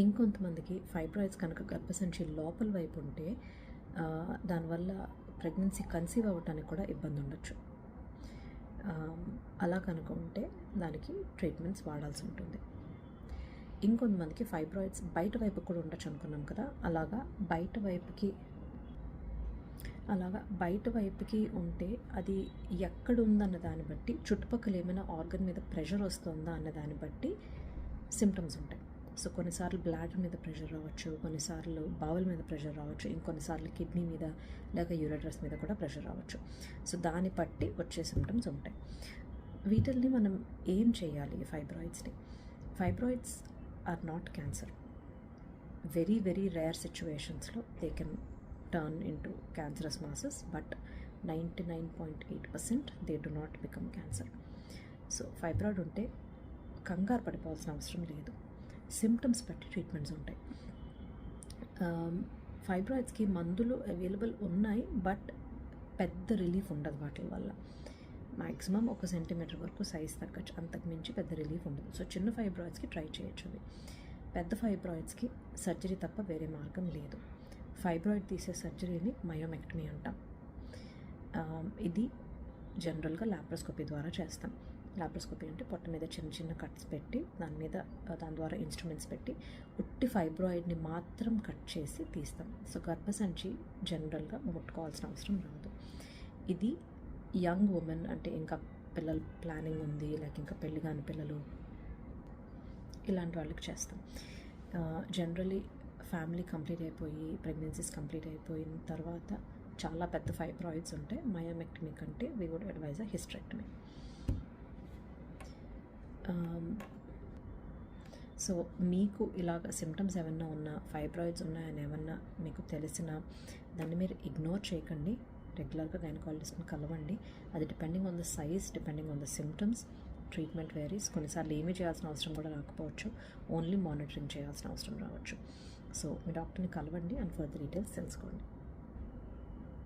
ఇంకొంతమందికి ఫైబ్రాయిడ్స్ కనుక గర్భసంచి లోపల వైపు ఉంటే దానివల్ల ప్రెగ్నెన్సీ కన్సీవ్ అవ్వటానికి కూడా ఇబ్బంది ఉండొచ్చు. అలా కనుక ఉంటే దానికి ట్రీట్మెంట్స్ వాడాల్సి ఉంటుంది. ఇంకొంతమందికి ఫైబ్రాయిడ్స్ బయట వైపు కూడా ఉండొచ్చు అనుకున్నాం కదా, అలాగా బయట వైపుకి ఉంటే అది ఎక్కడుందన్న దాన్ని బట్టి, చుట్టుపక్కల ఏమైనా ఆర్గన్ మీద ప్రెషర్ వస్తుందా అన్న దాన్ని బట్టి సిమ్టమ్స్ ఉంటాయి. సో కొన్నిసార్లు బ్లాడర్ మీద ప్రెషర్ రావచ్చు, కొన్నిసార్లు బావల్ మీద ప్రెషర్ రావచ్చు, ఇంకొన్నిసార్లు కిడ్నీ మీద లేక యూరెటరస్ మీద కూడా ప్రెషర్ రావచ్చు. సో దాన్ని బట్టి వచ్చే సిమ్టమ్స్ ఉంటాయి. వీటిల్ని మనం ఏం చేయాలి? Fibroids are not cancer. Very very rare సిచ్యువేషన్స్లో they can turn into cancerous masses, but 99.8% they do not become cancer. So fibroid ఉంటే కంగారు పడిపోవాల్సిన అవసరం లేదు. సిమ్టమ్స్ బట్టి ట్రీట్మెంట్స్ ఉంటాయి. ఫైబ్రాయిడ్స్కి మందులు అవైలబుల్ ఉన్నాయి, బట్ పెద్ద రిలీఫ్ ఉండదు వాటి వల్ల. మ్యాక్సిమం 1 సెంటీమీటర్ వరకు సైజ్ తగ్గచ్చు, అంతకుమించి పెద్ద రిలీఫ్ ఉండదు. సో చిన్న ఫైబ్రాయిడ్స్కి ట్రై చేయొచ్చు. పెద్ద ఫైబ్రాయిడ్స్కి సర్జరీ తప్ప వేరే మార్గం లేదు. ఫైబ్రాయిడ్ తీసే సర్జరీని మయోమెక్టమీ అంటాం. ఇది జనరల్గా లాప్రోస్కోపీ ద్వారా చేస్తాం. లాప్రోస్కోపీ అంటే పొట్ట మీద చిన్న చిన్న కట్స్ పెట్టి దాని ద్వారా ఇన్స్ట్రుమెంట్స్ పెట్టి ఉట్టి ఫైబ్రాయిడ్ని మాత్రం కట్ చేసి తీస్తాం. సో గర్భసంచి జనరల్గా ముట్టుకోవాల్సిన అవసరం రాదు. ఇది యంగ్ ఉమెన్, అంటే ఇంకా పిల్లలు ప్లానింగ్ ఉంది, లేక ఇంకా పెళ్లి కాని పిల్లలు, ఇలాంటి వాళ్ళకి చేస్తాం. జనరలీ ఫ్యామిలీ కంప్లీట్ అయిపోయి, ప్రెగ్నెన్సీస్ కంప్లీట్ అయిపోయిన తర్వాత చాలా పెద్ద ఫైబ్రాయిడ్స్ ఉంటే మయోమెక్టమీ కంటే we would advise a hysterectomy. So మీకు ఇలాగ సిమ్టమ్స్ ఏమన్నా ఉన్నా, ఫైబ్రాయిడ్స్ ఉన్నాయని ఏమన్నా మీకు తెలిసినా దాన్ని మీరు ఇగ్నోర్ చేయకండి. రెగ్యులర్గా గైనకాలజిస్ట్ని కలవండి. అది depending on the size, depending on the symptoms, treatment varies. కొన్నిసార్లు ఏమీ చేయాల్సిన అవసరం కూడా రాకపోవచ్చు, ఓన్లీ మానిటరింగ్ చేయాల్సిన అవసరం రావచ్చు. సో మీ డాక్టర్ని కలవండి అండ్ ఫర్దర్ డీటెయిల్స్ తెలుసుకోండి.